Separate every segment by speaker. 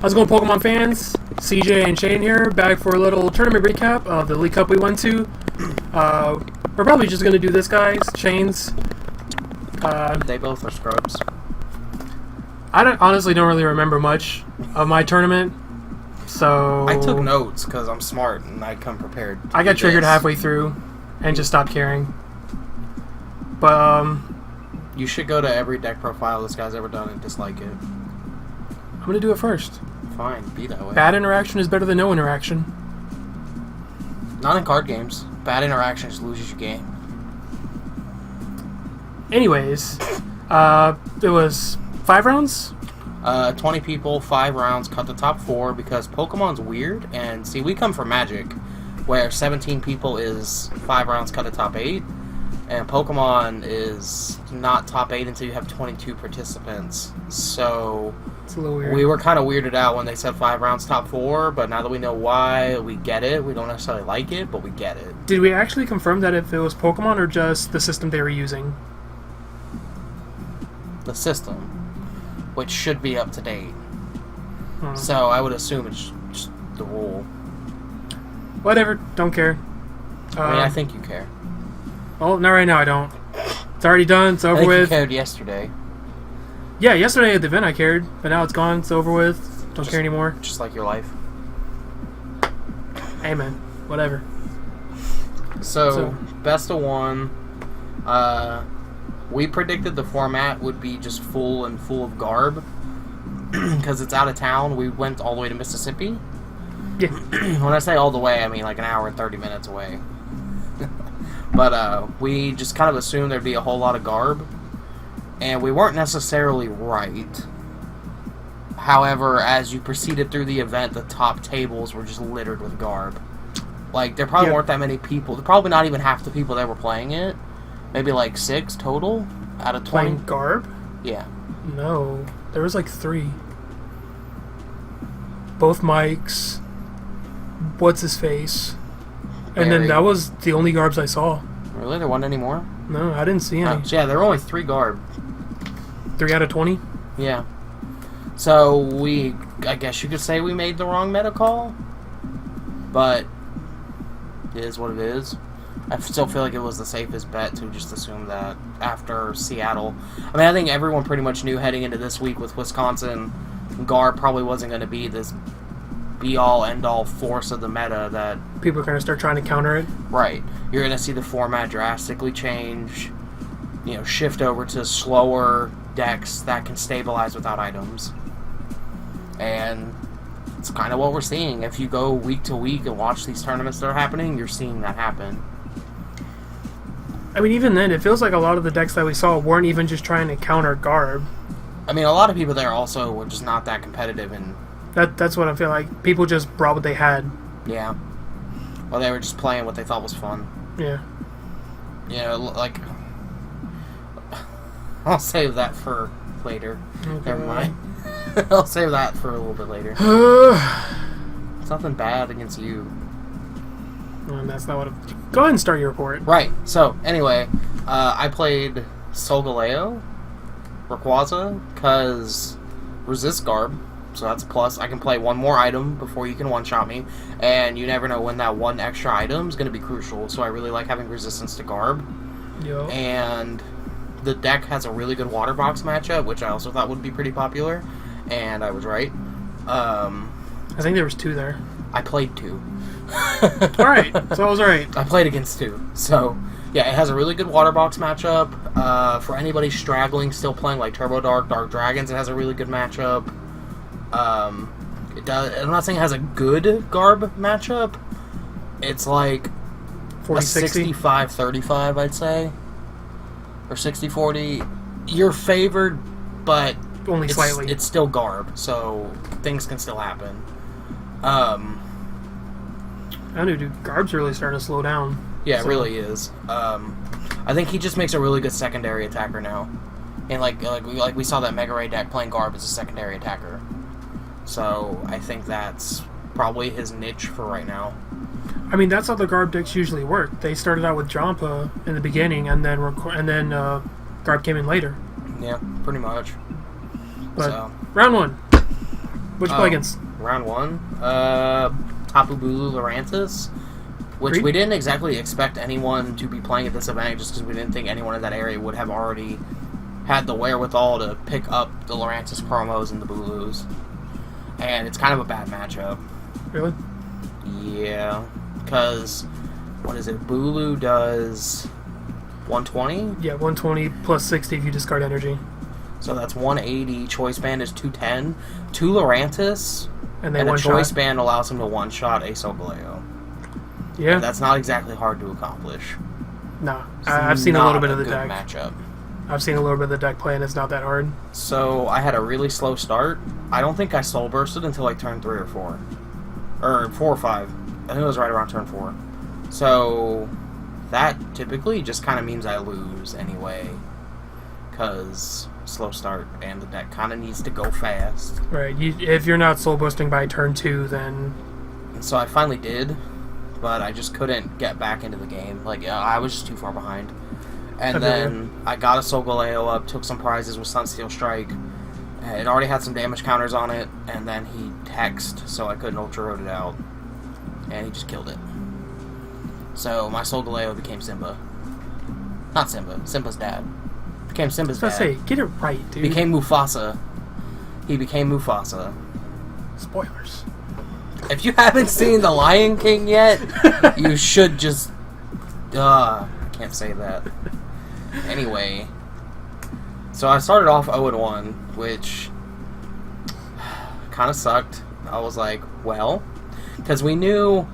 Speaker 1: How's it going, Pokemon fans? CJ and Shane here, back for a little tournament recap of the League Cup we went to. We're probably just going to do this, guys. Shane's.
Speaker 2: They both are scrubs.
Speaker 1: I honestly don't really remember much of my tournament, so...
Speaker 2: I took notes because I'm smart and I come prepared.
Speaker 1: I got triggered halfway through and just stopped caring. But,
Speaker 2: You should go to every deck profile this guy's ever done and dislike it.
Speaker 1: I'm going to do it first.
Speaker 2: Fine, be that way.
Speaker 1: Bad interaction is better than no interaction.
Speaker 2: Not in card games. Bad interaction just loses your game.
Speaker 1: Anyways, it was 5 rounds?
Speaker 2: 20 people, 5 rounds, cut the top 4 because Pokemon's weird. And see, we come from Magic, where 17 people is 5 rounds, cut the top 8. And Pokemon is not top 8 until you have 22 participants. So
Speaker 1: It's a little weird.
Speaker 2: we were kind of weirded out when they said 5 rounds, top 4. But now that we know why, we get it. We don't necessarily like it, but we get it.
Speaker 1: Did we actually confirm that if it was Pokemon or just the system they were using?
Speaker 2: The system, which should be up to date.
Speaker 1: Hmm.
Speaker 2: So I would assume it's just the rule.
Speaker 1: Whatever, don't care.
Speaker 2: I mean, I think you care.
Speaker 1: Well, not right now, I don't. It's already done, it's over
Speaker 2: I think
Speaker 1: with.
Speaker 2: you cared yesterday.
Speaker 1: Yeah, yesterday at the event I cared, but now it's gone, it's over with. Don't care anymore.
Speaker 2: Just like your life.
Speaker 1: Hey man, whatever.
Speaker 2: So best of 1. We predicted the format would be just full of garb. Because it's out of town. We went all the way to Mississippi.
Speaker 1: Yeah.
Speaker 2: When I say all the way, I mean like an hour and 30 minutes away. But we just kind of assumed there'd be a whole lot of garb. And we weren't necessarily right. However, as you proceeded through the event, the top tables were just littered with garb. Like, there probably weren't that many people. Probably not even half the people that were playing it. Maybe like 6 total out of 20.
Speaker 1: Playing garb?
Speaker 2: Yeah.
Speaker 1: No. There was like 3. Both mics. What's his face? And then that was the only garbs I saw.
Speaker 2: Really? There wasn't any more?
Speaker 1: No, I didn't see any.
Speaker 2: So yeah, there were only 3 garb.
Speaker 1: 3 out of 20?
Speaker 2: Yeah. So I guess you could say we made the wrong meta call. But it is what it is. I still feel like it was the safest bet to just assume that after Seattle. I mean, I think everyone pretty much knew heading into this week with Wisconsin, garb probably wasn't going to be this be-all, end-all force of the meta that...
Speaker 1: People are going to start trying to counter it.
Speaker 2: Right. You're going to see the format drastically change, shift over to slower decks that can stabilize without items. And it's kind of what we're seeing. If you go week to week and watch these tournaments that are happening, you're seeing that happen.
Speaker 1: I mean, even then, it feels like a lot of the decks that we saw weren't even just trying to counter garb.
Speaker 2: I mean, a lot of people there also were just not that competitive and...
Speaker 1: That's what I feel like. People just brought what they had.
Speaker 2: Yeah. Well, they were just playing what they thought was fun.
Speaker 1: Yeah.
Speaker 2: Like... I'll save that for later.
Speaker 1: Okay.
Speaker 2: Never mind. I'll save that for a little bit later. It's nothing bad against you.
Speaker 1: Well, that's not what... Go ahead and start your report.
Speaker 2: Right. So, anyway, I played Solgaleo, Rayquaza, because resist garb. So that's a plus. I can play one more item before you can one-shot me, and you never know when that one extra item is going to be crucial, so I really like having resistance to garb.
Speaker 1: Yo.
Speaker 2: And the deck has a really good water box matchup, which I also thought would be pretty popular, and I was right.
Speaker 1: I think there was 2 there.
Speaker 2: I played 2.
Speaker 1: Alright, so I was right.
Speaker 2: I played against 2. So, yeah, it has a really good water box matchup. For anybody straggling, still playing like Turbo Dark, Dark Dragons, it has a really good matchup. It does. I'm not saying it has a good garb matchup. It's like
Speaker 1: 40-60?
Speaker 2: 65-35, I'd say. Or 60-40. You're favored, but
Speaker 1: Only slightly.
Speaker 2: It's still garb, so things can still happen.
Speaker 1: I don't know, dude. Garb's really starting to slow down.
Speaker 2: Yeah, it really is. I think he just makes a really good secondary attacker now. And like we saw that Mega Ray deck playing garb as a secondary attacker. So I think that's probably his niche for right now.
Speaker 1: I mean, that's how the garb decks usually work. They started out with Jampa in the beginning, and then Garb came in later.
Speaker 2: Yeah, pretty much.
Speaker 1: But
Speaker 2: So.
Speaker 1: round 1. What'd you play against?
Speaker 2: Round 1. Tapu Bulu Lurantis, which
Speaker 1: Great.
Speaker 2: we didn't exactly expect anyone to be playing at this event just because we didn't think anyone in that area would have already had the wherewithal to pick up the Lurantis promos and the Bulus. And it's kind of a bad matchup.
Speaker 1: Really?
Speaker 2: Yeah. Because, what is it? Bulu does 120?
Speaker 1: Yeah, 120 plus 60 if you discard energy.
Speaker 2: So that's 180. Choice Band is 210. 2 Lurantis.
Speaker 1: And they
Speaker 2: And a
Speaker 1: one
Speaker 2: Choice
Speaker 1: shot.
Speaker 2: Band allows him to one-shot a Solgaleo.
Speaker 1: Yeah.
Speaker 2: And that's not exactly hard to accomplish.
Speaker 1: Nah.
Speaker 2: It's
Speaker 1: I've seen a
Speaker 2: not
Speaker 1: little bit of the
Speaker 2: good
Speaker 1: deck.
Speaker 2: matchup.
Speaker 1: I've seen a little bit of the deck play, and it's not that hard.
Speaker 2: So I had a really slow start. I don't think I soul bursted until like turn 3 or 4. Or 4 or 5. I think it was right around turn 4. So that typically just kind of means I lose anyway. Because slow start and the deck kind of needs to go fast.
Speaker 1: Right. If you're not soul boosting by turn 2, then...
Speaker 2: And so I finally did. But I just couldn't get back into the game. Like, I was just too far behind. And then I got a Solgaleo up, took some prizes with Sunsteel Strike. It already had some damage counters on it, and then he hexed, so I couldn't Ultra Road it out. And he just killed it. So my Solgaleo became Simba. Not Simba, Simba's dad. Became Simba's
Speaker 1: I was
Speaker 2: dad.
Speaker 1: going to say, get it right, dude.
Speaker 2: Became Mufasa. He became Mufasa.
Speaker 1: Spoilers.
Speaker 2: If you haven't seen The Lion King yet, you should just... can't say that. Anyway, so I started off 0-1, which kind of sucked. I was like, well, because we knew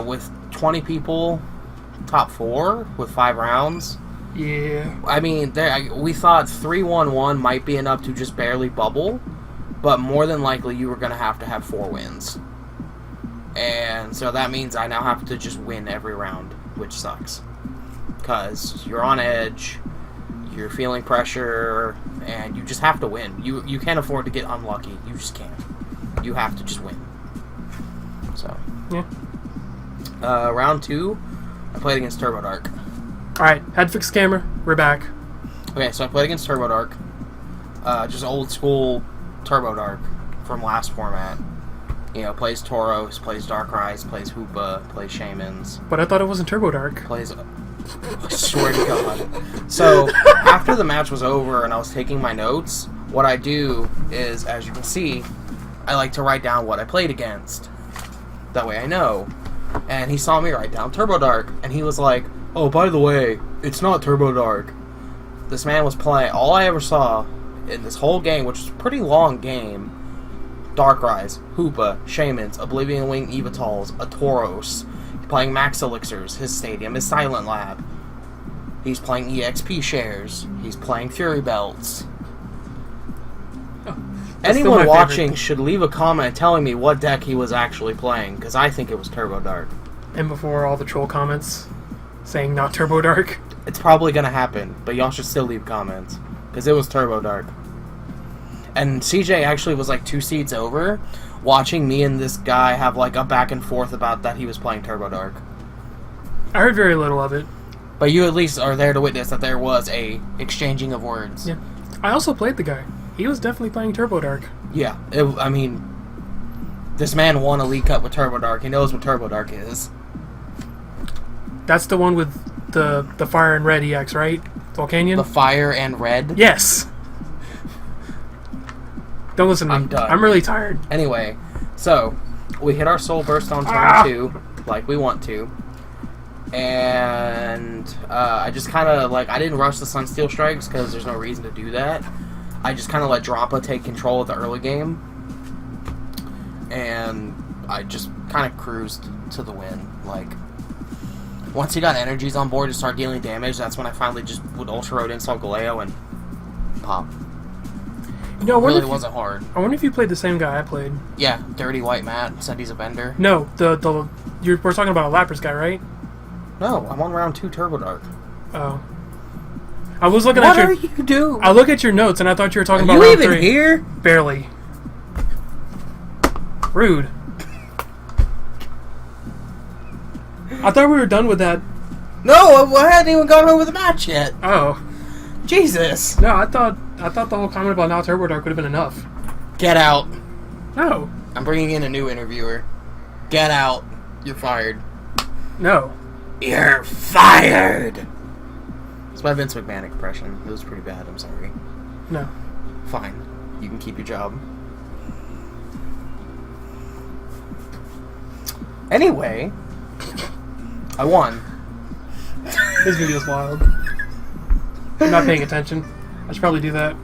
Speaker 2: with 20 people, top 4 with 5 rounds.
Speaker 1: Yeah.
Speaker 2: I mean, we thought 3-1-1 might be enough to just barely bubble, but more than likely you were going to have 4 wins. And so that means I now have to just win every round, which sucks. Because you're on edge, you're feeling pressure, and you just have to win. You can't afford to get unlucky. You just can't. You have to just win. So.
Speaker 1: Yeah.
Speaker 2: Round 2, I played against Turbo Dark.
Speaker 1: Alright, had to fix the camera. We're back.
Speaker 2: Okay, so I played against Turbo Dark. Just old school Turbo Dark from last format. You know, plays Tauros, plays Darkrai, plays Hoopa, plays Shamans.
Speaker 1: But I thought it wasn't Turbo Dark.
Speaker 2: Plays... I swear to God. So, after the match was over and I was taking my notes, what I do is, as you can see, I like to write down what I played against. That way I know. And he saw me write down Turbo Dark, and he was like, oh, by the way, it's not Turbo Dark. This man was playing... All I ever saw in this whole game, which was a pretty long game, Darkrai's, Hoopa, Shamans, Oblivion Wing Evital's, a Tauros. He's playing Max Elixirs, his stadium is Silent Lab. He's playing EXP shares. He's playing Fury Belts. Anyone watching should leave a comment telling me what deck he was actually playing, because I think it was Turbo Dark.
Speaker 1: And before all the troll comments saying not Turbo Dark.
Speaker 2: It's probably going to happen, but y'all should still leave comments, because it was Turbo Dark. And CJ actually was like 2 seats over, watching me and this guy have like a back and forth about that he was playing Turbo Dark.
Speaker 1: I heard very little of it.
Speaker 2: But you at least are there to witness that there was a exchanging of words.
Speaker 1: Yeah. I also played the guy. He was definitely playing Turbo Dark.
Speaker 2: Yeah, I mean, this man won a League Cup with Turbo Dark. He knows what Turbo Dark is.
Speaker 1: That's the one with the Fire and Red EX, right? Volcanion?
Speaker 2: The Fire and Red?
Speaker 1: Yes! Don't listen to me.
Speaker 2: I'm done.
Speaker 1: I'm really tired.
Speaker 2: Anyway, so, we hit our Soul Burst on turn 2, like we want to. And I just kind of, like, I didn't rush the Sunsteel Strikes because there's no reason to do that. I just kind of let Drampa take control of the early game. And I just kind of cruised to the win. Like, once he got energies on board to start dealing damage, that's when I finally just would Ultra Road in Solgaleo and pop.
Speaker 1: You know,
Speaker 2: It really wasn't hard.
Speaker 1: I wonder if you played the same guy I played.
Speaker 2: Yeah, Dirty White Matt said he's a bender.
Speaker 1: No, we're talking about a Lapras guy, right?
Speaker 2: No, I'm on round 2 Turbo Dark.
Speaker 1: Oh. I was looking at your...
Speaker 2: What are you doing?
Speaker 1: I look at your notes and I thought you were talking
Speaker 2: Are
Speaker 1: about
Speaker 2: you
Speaker 1: round
Speaker 2: even
Speaker 1: 3.
Speaker 2: here?
Speaker 1: Barely. Rude. I thought we were done with that.
Speaker 2: No, I hadn't even gone over the match yet.
Speaker 1: Oh.
Speaker 2: Jesus.
Speaker 1: No, I thought the whole comment about now Turbo Dark would have been enough.
Speaker 2: Get out.
Speaker 1: No.
Speaker 2: I'm bringing in a new interviewer. Get out. You're fired.
Speaker 1: No.
Speaker 2: You're fired! It's my Vince McMahon impression. It was pretty bad, I'm sorry.
Speaker 1: No.
Speaker 2: Fine. You can keep your job. Anyway, I won.
Speaker 1: This video's wild. I'm not paying attention. I should probably do that.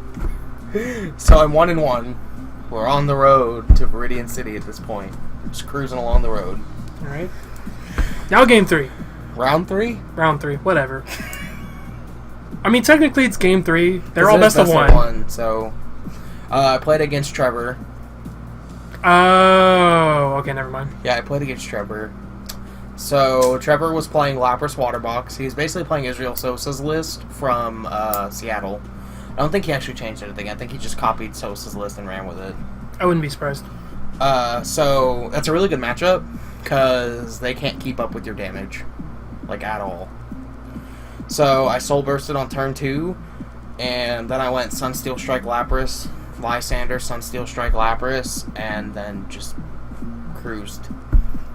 Speaker 2: So I'm 1-1. We're on the road to Viridian City at this point. Just cruising along the road.
Speaker 1: Alright. Now game 3.
Speaker 2: Round 3?
Speaker 1: Round 3. Whatever. I mean, technically it's game 3. They're all best of 1.
Speaker 2: So, I played against Trevor.
Speaker 1: Oh, okay, never mind.
Speaker 2: Yeah, I played against Trevor. So, Trevor was playing Lapras Waterbox. He was basically playing Israel Sosa's list from Seattle. I don't think he actually changed anything. I think he just copied Sosa's list and ran with it.
Speaker 1: I wouldn't be surprised.
Speaker 2: So, that's a really good matchup, because they can't keep up with your damage. Like, at all. So, I Soul Bursted on turn 2, and then I went Sunsteel Strike Lapras, Lysander, Sunsteel Strike Lapras, and then just cruised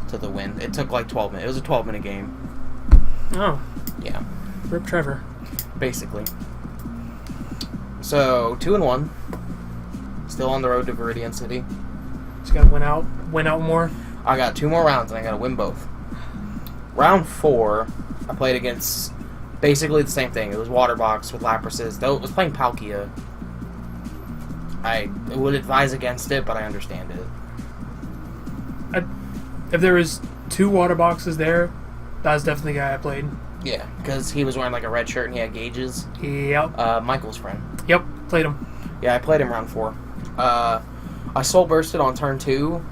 Speaker 2: to the win. It took like 12 minutes. It was a 12-minute game.
Speaker 1: Oh.
Speaker 2: Yeah.
Speaker 1: Rip Trevor.
Speaker 2: Basically. So, 2-1. Still on the road to Viridian City.
Speaker 1: Just gotta win out more.
Speaker 2: I got 2 more rounds, and I gotta win both. Round 4, I played against basically the same thing. It was Waterbox with Laprases, though it was playing Palkia. I would advise against it, but I understand it.
Speaker 1: If there was 2 water boxes there, that was definitely the guy I played.
Speaker 2: Yeah, because he was wearing like a red shirt and he had gauges.
Speaker 1: Yep.
Speaker 2: Michael's friend.
Speaker 1: Yep, played him.
Speaker 2: Yeah, I played him round 4. I Soul Bursted on turn 2.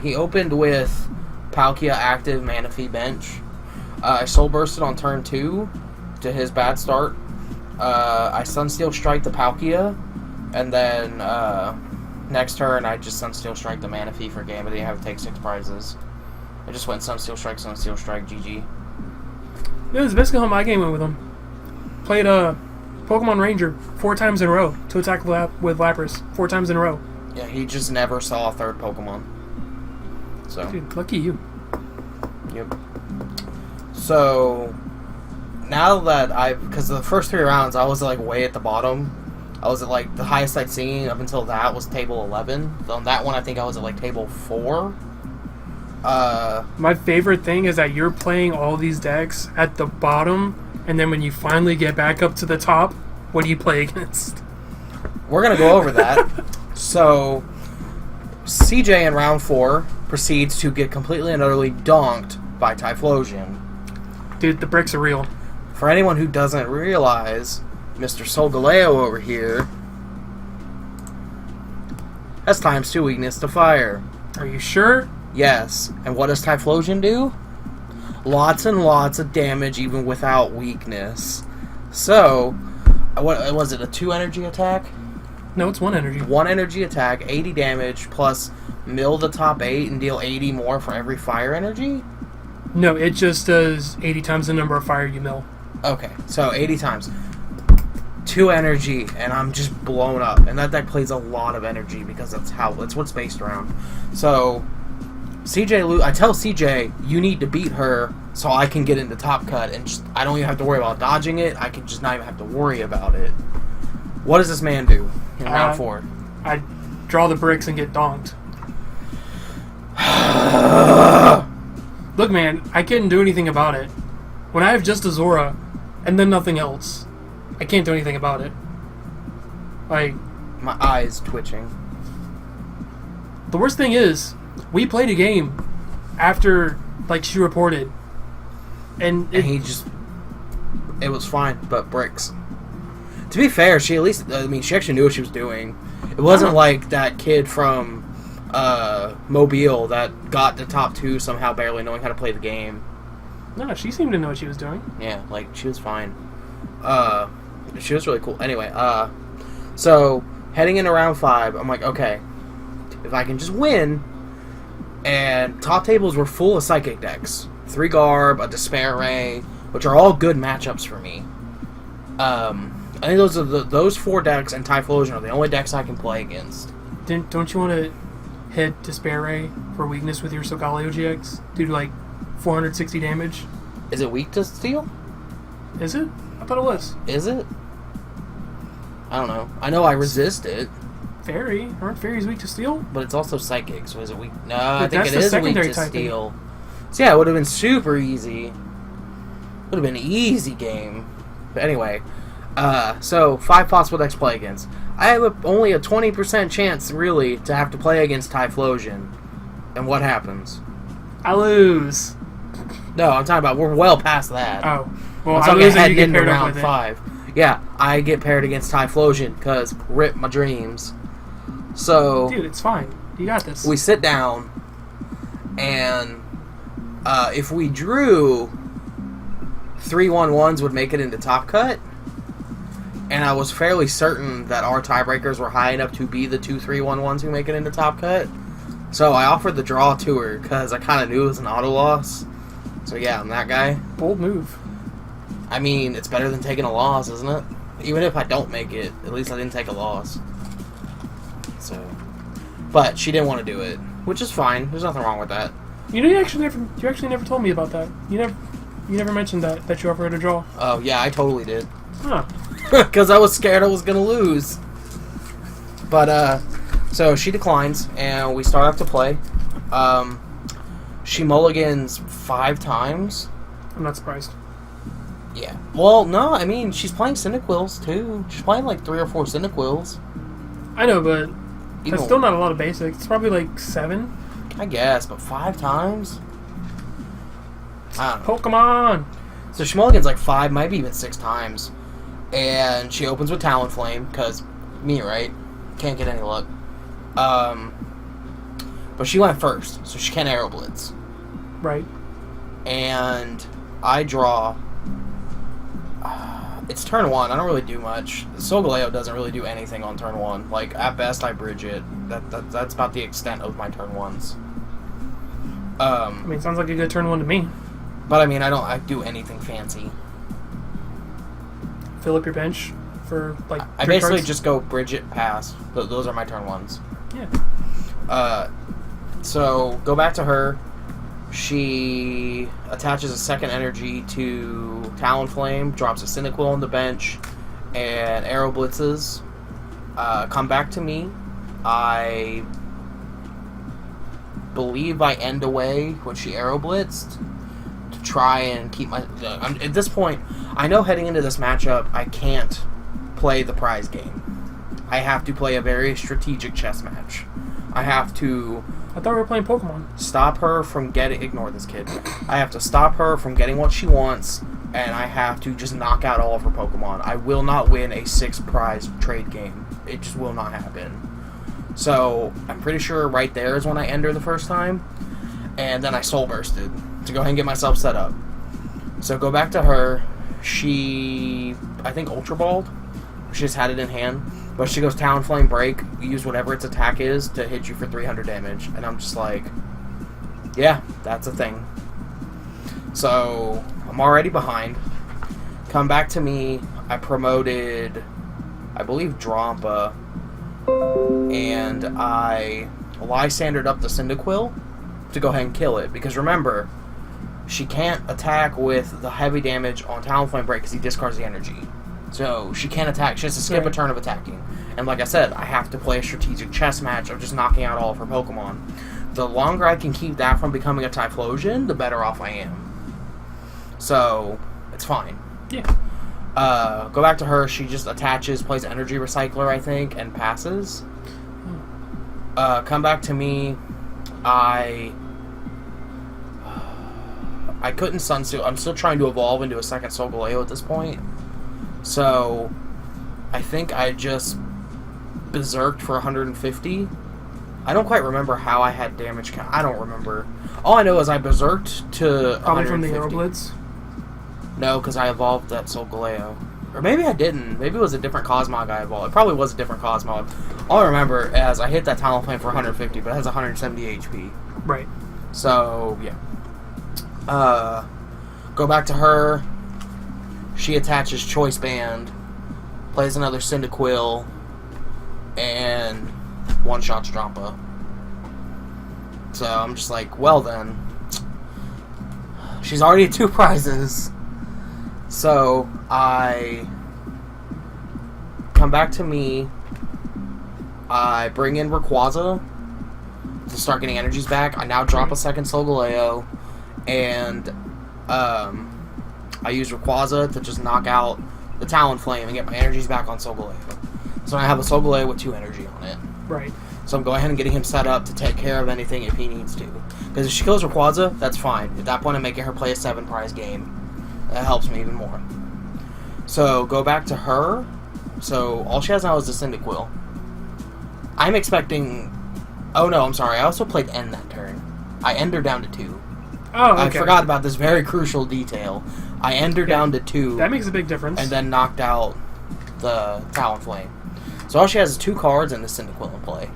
Speaker 2: He opened with Palkia active Manaphy bench. I Soul Bursted on turn 2 to his bad start. I Sunsteel Strike the Palkia, and then next turn I just Sunsteel Strike the Manaphy for game, but I didn't have to take 6 prizes. I just went Sunsteel Strike, GG.
Speaker 1: It was basically how my game went with him. Played Pokemon Ranger 4 times in a row to attack with Lapras 4 times in a row.
Speaker 2: Yeah, he just never saw a third Pokemon. So.
Speaker 1: Dude, lucky you.
Speaker 2: Yep. So, now that because the first 3 rounds I was like way at the bottom. I was at like the highest I'd seen up until that was table 11. On that one I think I was at like table 4.
Speaker 1: My favorite thing is that you're playing all these decks at the bottom, and then when you finally get back up to the top, what do you play against?
Speaker 2: We're going to go over that. So, CJ in round 4 proceeds to get completely and utterly donked by Typhlosion.
Speaker 1: Dude, the bricks are real.
Speaker 2: For anyone who doesn't realize, Mr. Solgaleo over here has ×2 weakness to fire.
Speaker 1: Are you sure?
Speaker 2: Yes. And what does Typhlosion do? Lots and lots of damage even without weakness. So, what was it, a 2 energy attack?
Speaker 1: No, it's 1 energy.
Speaker 2: 1 energy attack, 80 damage, plus mill the top 8 and deal 80 more for every fire energy?
Speaker 1: No, it just does 80 times the number of fire you mill.
Speaker 2: Okay, so 80 times. 2 energy, and I'm just blown up. And that deck plays a lot of energy because that's what it's based around. So, I tell CJ, you need to beat her so I can get into top cut, and I don't even have to worry about dodging it. I can just not even have to worry about it. What does this man do in round 4?
Speaker 1: I draw the bricks and get donked. Look, man, I can't do anything about it. When I have just a Zora and then nothing else, I can't do anything about it. Like,
Speaker 2: my eyes twitching.
Speaker 1: The worst thing is, we played a game after, like, she reported. And
Speaker 2: he just... It was fine, but bricks. To be fair, she actually knew what she was doing. It wasn't like that kid from Mobile that got to top 2 somehow barely knowing how to play the game.
Speaker 1: No, she seemed to know what she was doing.
Speaker 2: Yeah, like, she was fine. She was really cool. Anyway, so, heading into round 5, I'm like, okay, if I can just win, and top tables were full of Psychic decks. 3 Garb, a Despair Ray, which are all good matchups for me. I think those 4 decks and Typhlosion are the only decks I can play against.
Speaker 1: Don't you want to hit Despair Ray for weakness with your Solgaleo-GX. Do like 460 damage.
Speaker 2: Is it weak to steel?
Speaker 1: Is it? I thought it was.
Speaker 2: Is it? I don't know. I know I resist it.
Speaker 1: Fairy? Aren't fairies weak to steel?
Speaker 2: But it's also psychic, so is it weak? No, I think
Speaker 1: that's
Speaker 2: it
Speaker 1: the
Speaker 2: is weak
Speaker 1: secondary
Speaker 2: to
Speaker 1: typing.
Speaker 2: steel. So yeah, it would have been super easy. Would have been an easy game. But anyway, so 5 possible decks to play against. I have only a 20% chance, really, to have to play against Typhlosion. And what happens?
Speaker 1: I lose.
Speaker 2: No, I'm talking about, we're well past that.
Speaker 1: Oh. Well,
Speaker 2: I'm
Speaker 1: I
Speaker 2: talking
Speaker 1: lose and
Speaker 2: heading
Speaker 1: you get
Speaker 2: into
Speaker 1: paired up
Speaker 2: round
Speaker 1: with
Speaker 2: 5. Yeah, I get paired against Typhlosion, because rip my dreams. So...
Speaker 1: Dude, it's fine. You got this.
Speaker 2: We sit down, and if we drew 3/1/1s would make it into Top Cut, and I was fairly certain that our tiebreakers were high enough to be the 2 3/1/1s who make it into Top Cut. So I offered the draw to her because I kind of knew it was an auto loss. So yeah, I'm that guy.
Speaker 1: Bold move.
Speaker 2: I mean, it's better than taking a loss, isn't it? Even if I don't make it, at least I didn't take a loss. So, but she didn't want to do it, which is fine. There's nothing wrong with that.
Speaker 1: You know, you actually never told me about that. You never mentioned that you offered a draw.
Speaker 2: Oh yeah, I totally did.
Speaker 1: Huh.
Speaker 2: Because I was scared I was gonna lose. But so she declines, and we start off to play. She mulligans 5 times.
Speaker 1: I'm not surprised.
Speaker 2: Yeah. Well, no, I mean she's playing Cyndaquils too. She's playing like 3 or 4 Cyndaquils.
Speaker 1: I know, but
Speaker 2: You
Speaker 1: that's
Speaker 2: know-
Speaker 1: still not a lot of basics. It's probably like 7.
Speaker 2: I guess, but 5 times? I don't know.
Speaker 1: Pokemon!
Speaker 2: So she mulligans like 5, maybe even 6 times. And she opens with Talonflame, because me, right? Can't get any luck. But she went first, so she can't Aero Blitz.
Speaker 1: Right.
Speaker 2: And I draw. It's turn 1. I don't really do much. Solgaleo doesn't really do anything on turn 1. Like, at best, I bridge it. That's about the extent of my turn 1s.
Speaker 1: I mean, sounds like a good turn 1 to me.
Speaker 2: But I mean, I do anything fancy.
Speaker 1: Fill up your bench for, like,
Speaker 2: I
Speaker 1: 3
Speaker 2: basically
Speaker 1: cards.
Speaker 2: just go bridge it, pass. Those are my turn 1s.
Speaker 1: Yeah.
Speaker 2: So, go back to her. She attaches a second energy to Talonflame, drops a Cyndaquil on the bench, and Aero Blitzes. Come back to me. I believe I end away when she Aero Blitzed to try and keep my... at this point, I know heading into this matchup, I can't play the prize game. I have to play a very strategic chess match. I have to...
Speaker 1: I thought we were playing Pokemon.
Speaker 2: stop her from getting... Ignore this kid. I have to stop her from getting what she wants, and I have to just knock out all of her Pokemon. I will not win a 6-prize trade game. It just will not happen. So, I'm pretty sure right there is when I end her the first time, and then I Soul Bursted to go ahead and get myself set up. So, go back to her. She... I think Ultra Balled. She just had it in hand. But she goes Talonflame Break, use whatever its attack is to hit you for 300 damage. And I'm just like, yeah, that's a thing. So, I'm already behind. Come back to me. I promoted, I believe, Drampa. And I Lysandered up the Cyndaquil to go ahead and kill it. Because remember, she can't attack with the heavy damage on Talonflame Break because he discards the energy. So, she can't attack. She has to skip a turn of attacking. And like I said, I have to play a strategic chess match of just knocking out all of her Pokemon. The longer I can keep that from becoming a Typhlosion, the better off I am. So, it's fine.
Speaker 1: Yeah.
Speaker 2: Go back to her. She just attaches, plays Energy Recycler, I think, and passes. Come back to me. I couldn't Sunsteel. I'm still trying to evolve into a second Solgaleo at this point. So, I think I just berserked for 150. I don't quite remember how I had damage count. I don't remember. All I know is I berserked to
Speaker 1: Probably from
Speaker 2: 150.
Speaker 1: the Aero Blitz.
Speaker 2: No, because I evolved that Solgaleo. Or maybe I didn't. Maybe it was a different Cosmog I evolved. It probably was a different Cosmog. All I remember is I hit that Talonflame for 150, but it has 170 HP.
Speaker 1: Right.
Speaker 2: So, yeah. Go back to her. She attaches Choice Band, plays another Cyndaquil, and one-shots Drampa. So I'm just like, well then. She's already at 2 prizes. So I come back to me. I bring in Rayquaza to start getting energies back. I now drop a second Solgaleo. And I use Rayquaza to just knock out the Talonflame and get my energies back on Solgaleo. So I have a Solgaleo with 2 energy on it.
Speaker 1: Right.
Speaker 2: So I'm going ahead and getting him set up to take care of anything if he needs to. Because if she kills Rayquaza, that's fine. At that point, I'm making her play a 7 prize game. That helps me even more. So go back to her. So all she has now is the Cyndaquil. I'm expecting... Oh no, I'm sorry. I also played N that turn. I end her down to 2.
Speaker 1: Oh, okay.
Speaker 2: I forgot about this very crucial detail. I end her down to 2.
Speaker 1: That makes a big difference.
Speaker 2: And then knocked out the Talonflame. So all she has is 2 cards and the Cyndaquil in play.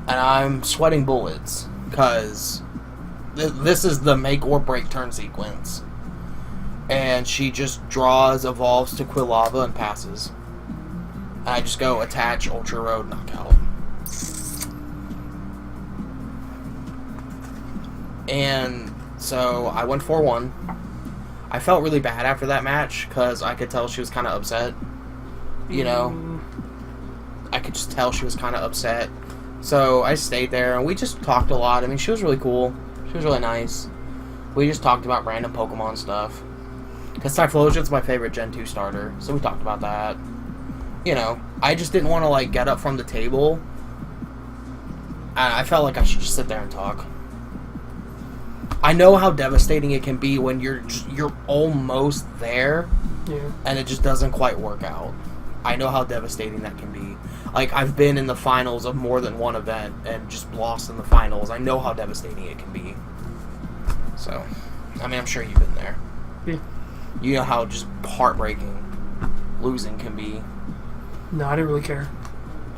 Speaker 2: And I'm sweating bullets, because this is the make or break turn sequence. And she just draws, evolves to Quilava, and passes. And I just go attach, Ultra Road, knockout. And so I went 4-1. I felt really bad after that match, because I could tell she was kind of upset. You know? I could just tell she was kind of upset. So I stayed there, and we just talked a lot. I mean, she was really cool. She was really nice. We just talked about random Pokemon stuff. Because Typhlosion's my favorite Gen 2 starter, so we talked about that. You know, I just didn't want to, like, get up from the table. And I felt like I should just sit there and talk. I know how devastating it can be when you're almost there, and it just doesn't quite work out. I know how devastating that can be. Like, I've been in the finals of more than one event and just lost in the finals. I know how devastating it can be. So, I mean, I'm sure you've been there.
Speaker 1: Yeah.
Speaker 2: You know how just heartbreaking losing can be.
Speaker 1: No, I didn't really care.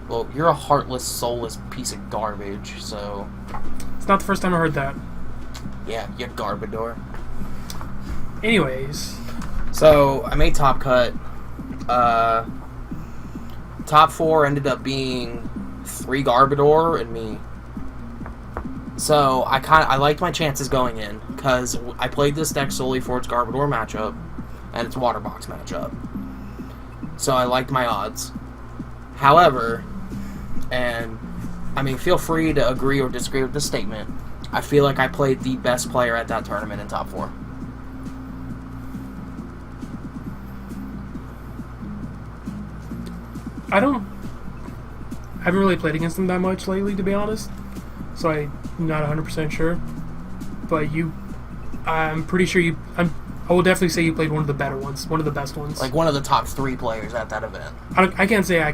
Speaker 2: Well, you're a heartless, soulless piece of garbage, so...
Speaker 1: It's not the first time I heard that.
Speaker 2: Yeah, you Garbodor.
Speaker 1: Anyways.
Speaker 2: So, I made top cut. Top 4 ended up being 3 Garbodor and me. So I liked my chances going in, because I played this deck solely for its Garbodor matchup and its Water Box matchup. So I liked my odds. However, and I mean, feel free to agree or disagree with this statement, I feel like I played the best player at that tournament in top 4.
Speaker 1: I haven't really played against them that much lately, to be honest. So I'm not 100% sure. But I'm pretty sure I will definitely say you played one of the better ones, one of the best ones.
Speaker 2: Like one of the top 3 players at that event.
Speaker 1: I can't say I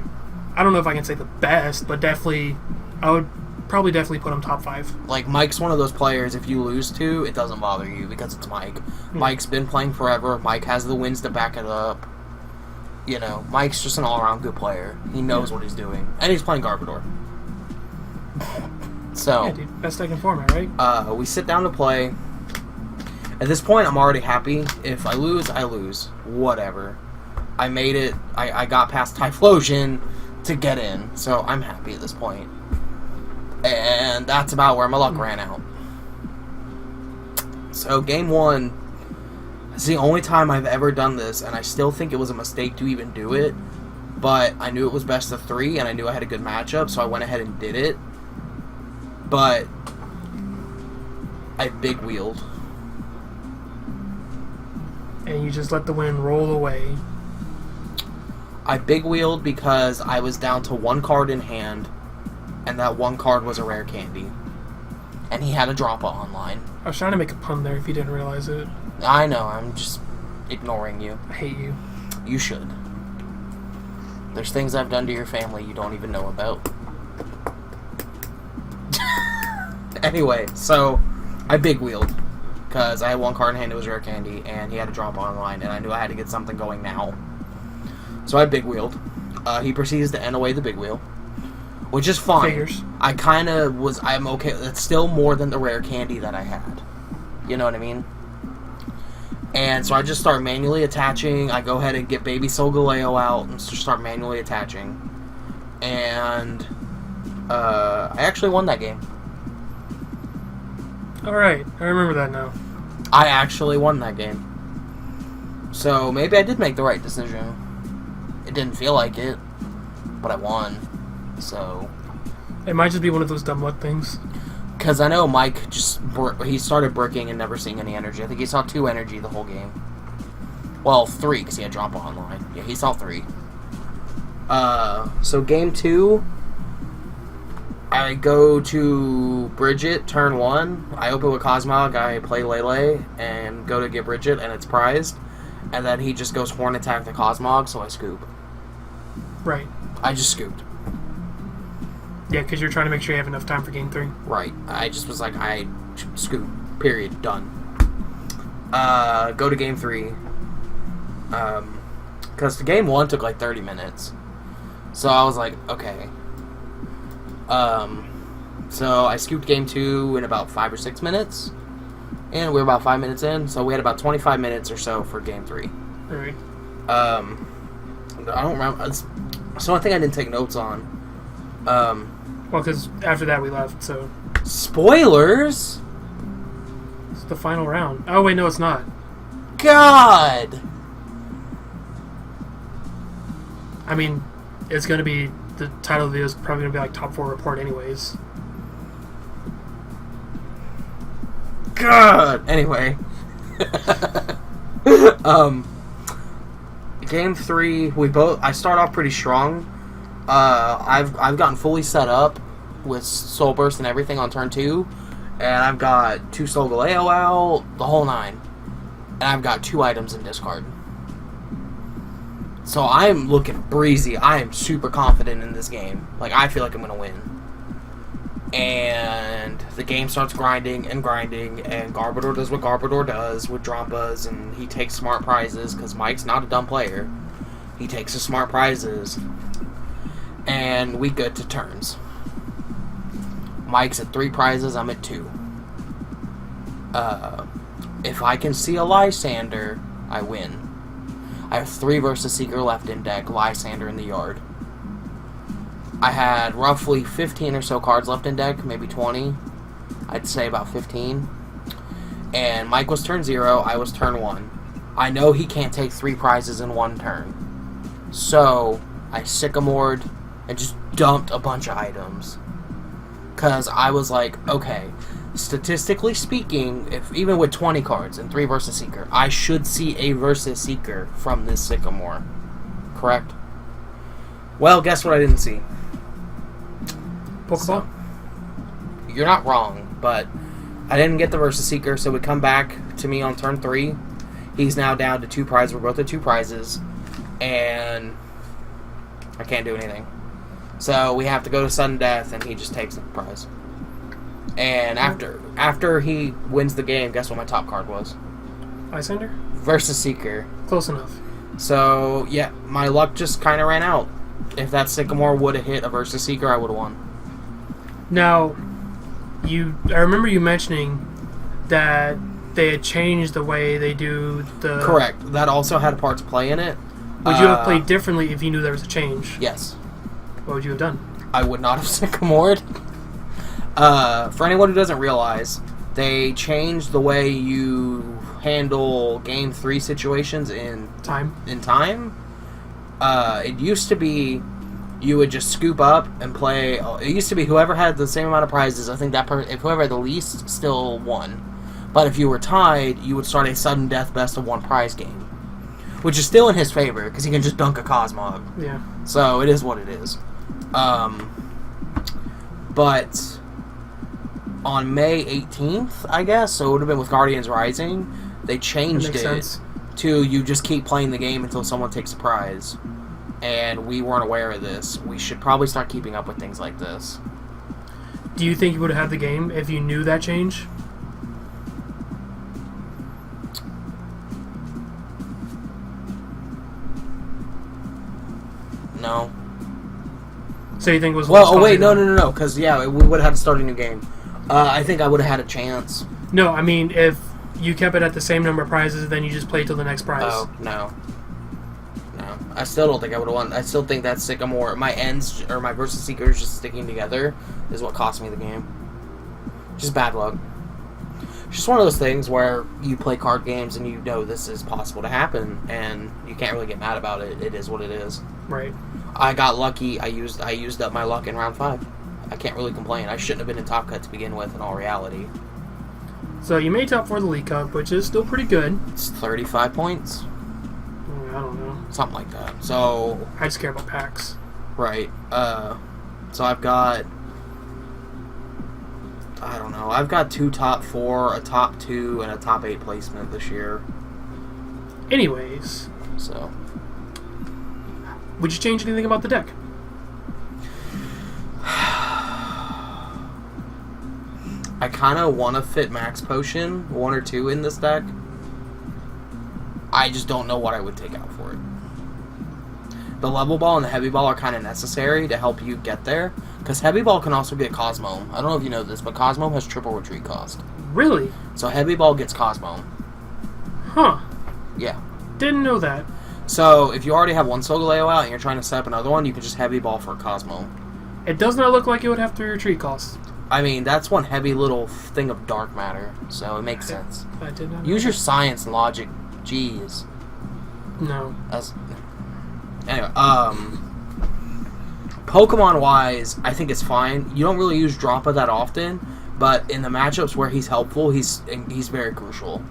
Speaker 1: don't know if I can say the best, but definitely I would probably definitely put him top 5.
Speaker 2: Like, Mike's one of those players, if you lose to, it doesn't bother you because it's Mike. Mike's been playing forever. Mike has the wins to back it up. You know, Mike's just an all-around good player. He knows what he's doing. And he's playing Garbodor. So...
Speaker 1: Yeah, dude. Best deck in format, right?
Speaker 2: We sit down to play. At this point, I'm already happy. If I lose, I lose. Whatever. I made it. I got past Typhlosion to get in. So I'm happy at this point. And that's about where my luck ran out. So game 1... It's the only time I've ever done this, and I still think it was a mistake to even do it. But I knew it was best of 3, and I knew I had a good matchup, so I went ahead and did it. But I big wheeled.
Speaker 1: And you just let the wind roll away.
Speaker 2: I big wheeled because I was down to 1 card in hand, and that 1 card was a rare candy. And he had a Droppa online.
Speaker 1: I was trying to make a pun there if you didn't realize it.
Speaker 2: I know, I'm just ignoring you.
Speaker 1: I hate you.
Speaker 2: You should. There's things I've done to your family you don't even know about. Anyway, so I big wheeled because I had 1 card in hand, it was rare candy, and he had a Droppa online, and I knew I had to get something going now. So I big wheeled. He proceeds to end away the big wheel, which is fine.
Speaker 1: Figures.
Speaker 2: I'm okay. It's still more than the rare candy that I had. You know what I mean? And so I just start manually attaching. I go ahead and get baby Solgaleo out and just start manually attaching. And I actually won that game.
Speaker 1: Alright, I remember that now.
Speaker 2: I actually won that game. So maybe I did make the right decision. It didn't feel like it, but I won. So
Speaker 1: It might just be one of those dumb luck things.
Speaker 2: because I know Mike he started bricking and never seeing any energy. I think he saw 2 energy the whole game. Well, 3 because he had drop online. Yeah, he saw 3. So game 2, I go to Bridget turn 1. I open with Cosmog. I play Lele and go to get Bridget, and it's prized. And then he just goes Horn Attack the Cosmog, so I scoop.
Speaker 1: Right.
Speaker 2: I just scooped.
Speaker 1: Yeah, because you're trying to make sure you have enough time for game 3.
Speaker 2: Right. I just was like, I scoop. Period. Done. Go to game 3. Because the game 1 took like 30 minutes. So I was like, okay. So I scooped game 2 in about 5 or 6 minutes. And we were about 5 minutes in, so we had about 25 minutes or so for game 3.
Speaker 1: Alright.
Speaker 2: I don't remember. It's the only thing I didn't take notes on.
Speaker 1: Well, because after that we left, so...
Speaker 2: Spoilers?
Speaker 1: It's the final round. Oh, wait, no, it's not.
Speaker 2: God!
Speaker 1: I mean, it's going to be... The title of the video is probably going to be like Top 4 Report anyways.
Speaker 2: God! Anyway. Game 3, I start off pretty strong. I've gotten fully set up with Soul Burst and everything on turn 2. And I've got 2 Solgaleo out, the whole 9. And I've got 2 items in discard. So I'm looking breezy. I am super confident in this game. Like, I feel like I'm going to win. And the game starts grinding, and Garbodor does what Garbodor does with Drampas, and he takes smart prizes, because Mike's not a dumb player. He takes his smart prizes. And we get to turns. Mike's at 3 prizes, I'm at 2. If I can see a Lysander, I win. I have 3 versus Seeker left in deck, Lysander in the yard. I had roughly 15 or so cards left in deck, maybe 20. I'd say about 15. And Mike was turn 0, I was turn 1. I know he can't take 3 prizes in 1 turn. So, I Sycamored and just dumped a bunch of items. Because I was like, okay, statistically speaking, even with 20 cards and 3 versus Seeker, I should see a versus Seeker from this Sycamore. Correct? Well, guess what I didn't see?
Speaker 1: Pokeball?
Speaker 2: So, you're not wrong, but I didn't get the versus Seeker, so we come back to me on turn 3. He's now down to 2 prizes. We're both at 2 prizes, and I can't do anything. So we have to go to sudden death, and he just takes the prize. And after he wins the game, guess what my top card was?
Speaker 1: Lysander?
Speaker 2: Versus Seeker.
Speaker 1: Close enough.
Speaker 2: So, yeah, my luck just kind of ran out. If that Sycamore would have hit a versus Seeker, I would have won.
Speaker 1: Now, I remember you mentioning that they had changed the way they do the...
Speaker 2: Correct. That also had a part to play in it.
Speaker 1: Would you have played differently if you knew there was a change?
Speaker 2: Yes.
Speaker 1: What would you have done?
Speaker 2: I would not have Sycamored. For anyone who doesn't realize, they changed the way you handle Game 3 situations in
Speaker 1: Time.
Speaker 2: It used to be you would just scoop up and play. It used to be whoever had the same amount of prizes, I think if whoever had the least still won. But if you were tied, you would start a sudden death best of 1 prize game. Which is still in his favor, because he can just dunk a Cosmog.
Speaker 1: Yeah.
Speaker 2: So, it is what it is. But on May 18th, I guess, so it would have been with Guardians Rising, they changed it to you just keep playing the game until someone takes a prize. And we weren't aware of this. We should probably start keeping up with things like this.
Speaker 1: Do you think you would have had the game if you knew that change?
Speaker 2: No.
Speaker 1: So you think it was...
Speaker 2: No, because, yeah, we would have had to start a new game. I think I would have had a chance.
Speaker 1: No, I mean, if you kept it at the same number of prizes, then you just played till the next prize.
Speaker 2: Oh, no. No. I still don't think I would have won. I still think that Sycamore, my ends, or my versus Seekers just sticking together is what cost me the game. Just bad luck. It's just one of those things where you play card games and you know this is possible to happen, and you can't really get mad about it. It is what it is.
Speaker 1: Right.
Speaker 2: I got lucky. I used up my luck in round 5. I can't really complain. I shouldn't have been in Top Cut to begin with, in all reality.
Speaker 1: So you made top 4 of the League Cup, which is still pretty good.
Speaker 2: It's 35 points.
Speaker 1: I don't know.
Speaker 2: Something like that. So...
Speaker 1: I just care about packs.
Speaker 2: Right. So I've got... I don't know. I've got 2 top 4, a top 2, and a top 8 placement this year.
Speaker 1: Anyways.
Speaker 2: So...
Speaker 1: Would you change anything about the deck?
Speaker 2: I kind of want to fit Max Potion, 1 or 2, in this deck. I just don't know what I would take out for it. The Level Ball and the Heavy Ball are kind of necessary to help you get there, because Heavy Ball can also get Cosmo. I don't know if you know this, but Cosmo has triple retreat cost.
Speaker 1: Really?
Speaker 2: So Heavy Ball gets Cosmo.
Speaker 1: Huh.
Speaker 2: Yeah.
Speaker 1: Didn't know that.
Speaker 2: So if you already have one Solgaleo out and you're trying to set up another one, you can just Heavy Ball for Cosmo.
Speaker 1: It does not look like it would have 3 retreat costs.
Speaker 2: I mean, that's one heavy little thing of dark matter, so it makes sense.
Speaker 1: I did not.
Speaker 2: Use your science and logic. Jeez.
Speaker 1: No.
Speaker 2: Anyway, Pokemon-wise, I think it's fine. You don't really use Droppa that often, but in the matchups where he's helpful, he's very crucial.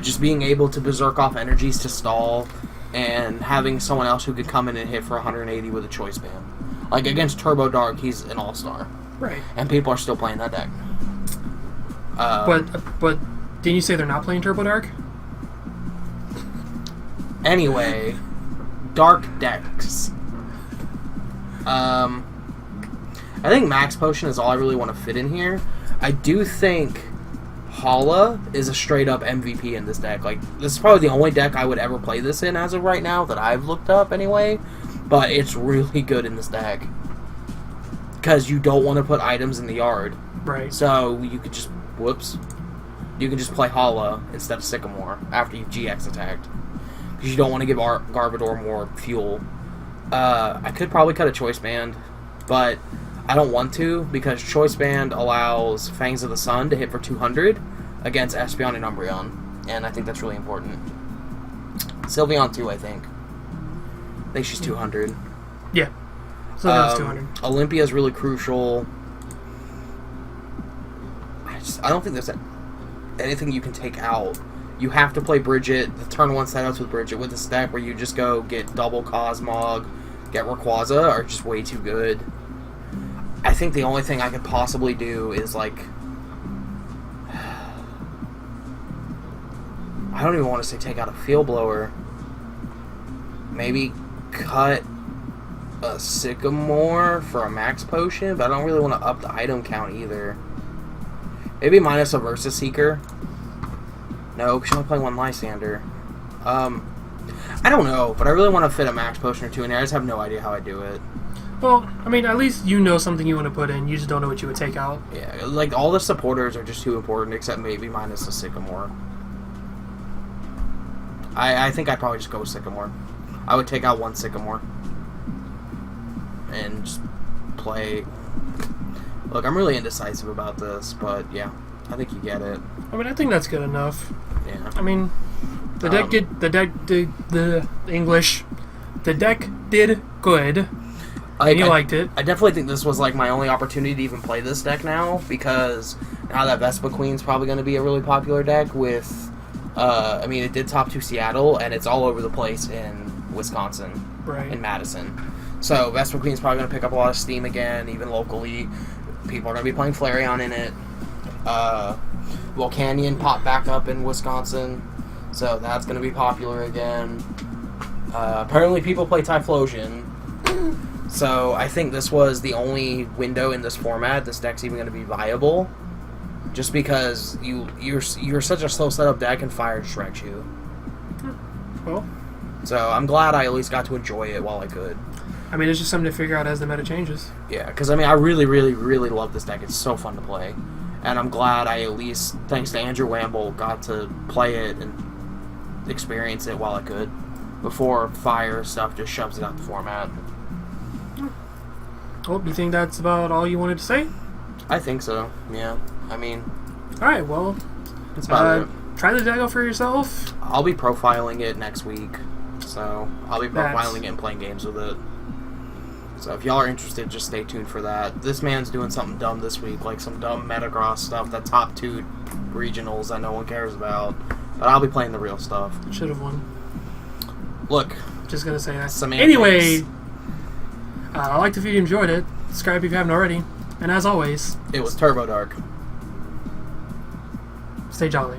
Speaker 2: Just being able to berserk off energies to stall, and having someone else who could come in and hit for 180 with a choice band. Like, against Turbo Dark, he's an all-star.
Speaker 1: Right.
Speaker 2: And people are still playing that deck.
Speaker 1: But didn't you say they're not playing Turbo Dark?
Speaker 2: Anyway, dark decks. I think Max Potion is all I really want to fit in here. I do think Hala is a straight up MVP in this deck. Like, this is probably the only deck I would ever play this in as of right now that I've looked up anyway. But it's really good in this deck. Because you don't want to put items in the yard.
Speaker 1: Right.
Speaker 2: So you could just... Whoops. You can just play Hala instead of Sycamore after you've GX attacked. Because you don't want to give Garbodor more fuel. I could probably cut a Choice Band, but I don't want to, because Choice Band allows Fangs of the Sun to hit for 200 against Espeon and Umbreon, and I think that's really important. Sylveon too, I think. I think she's 200.
Speaker 1: Yeah. So that's 200.
Speaker 2: Olympia's really crucial. I don't think there's anything you can take out. You have to play Bridget, the turn 1 setups with Bridget, with this deck where you just go get double Cosmog, get Rayquaza, are just way too good. I think the only thing I could possibly do is, like... I don't even want to say take out a Field Blower. Maybe cut a Sycamore for a Max Potion, but I don't really want to up the item count either. Maybe minus a Versus Seeker. No, because you only play 1 Lysander. I don't know, but I really want to fit a Max Potion or 2 in there. I just have no idea how I do it.
Speaker 1: Well, I mean, at least you know something you want to put in. You just don't know what you would take out.
Speaker 2: Yeah, like, all the supporters are just too important, except maybe minus the Sycamore. I think I'd probably just go with Sycamore. I would take out 1 Sycamore. And just play... Look, I'm really indecisive about this, but yeah, I think you get it.
Speaker 1: I mean, I think that's good enough.
Speaker 2: Yeah.
Speaker 1: I mean, the deck did good. And you liked it.
Speaker 2: I definitely think this was like my only opportunity to even play this deck now, because now that Vespa Queen's probably going to be a really popular deck with, I mean, it did top 2 Seattle, and it's all over the place in Wisconsin,
Speaker 1: right,
Speaker 2: in Madison. So Vespa Queen's probably going to pick up a lot of steam again, even locally. People are going to be playing Flareon in it. Volcanion popped back up in Wisconsin, so that's going to be popular again. Apparently people play Typhlosion. So I think this was the only window in this format this deck's even going to be viable, just because you're such a slow setup deck and fire just wrecks you.
Speaker 1: Well,
Speaker 2: so I'm glad I at least got to enjoy it while I could.
Speaker 1: I mean, it's just something to figure out as the meta changes.
Speaker 2: Yeah, because I mean, I really, really, really love this deck. It's so fun to play, and I'm glad I at least, thanks to Andrew Wamble, got to play it and experience it while I could before fire stuff just shoves it out the format.
Speaker 1: Well, you think that's about all you wanted to say?
Speaker 2: I think so, yeah. I mean,
Speaker 1: Alright, well,
Speaker 2: That's about it.
Speaker 1: try the deck out for yourself.
Speaker 2: I'll be profiling it next week. So, I'll be profiling
Speaker 1: That's-
Speaker 2: it and playing games with it. So, if y'all are interested, just stay tuned for that. This man's doing something dumb this week, like some dumb Metagross stuff, that top 2 regionals that no one cares about. But I'll be playing the real stuff.
Speaker 1: Should have won.
Speaker 2: Look,
Speaker 1: Just gonna say that.
Speaker 2: Semantics.
Speaker 1: Anyway, I liked if you enjoyed it. Subscribe if you haven't already. And as always,
Speaker 2: it was Turbo Dark.
Speaker 1: stay jolly.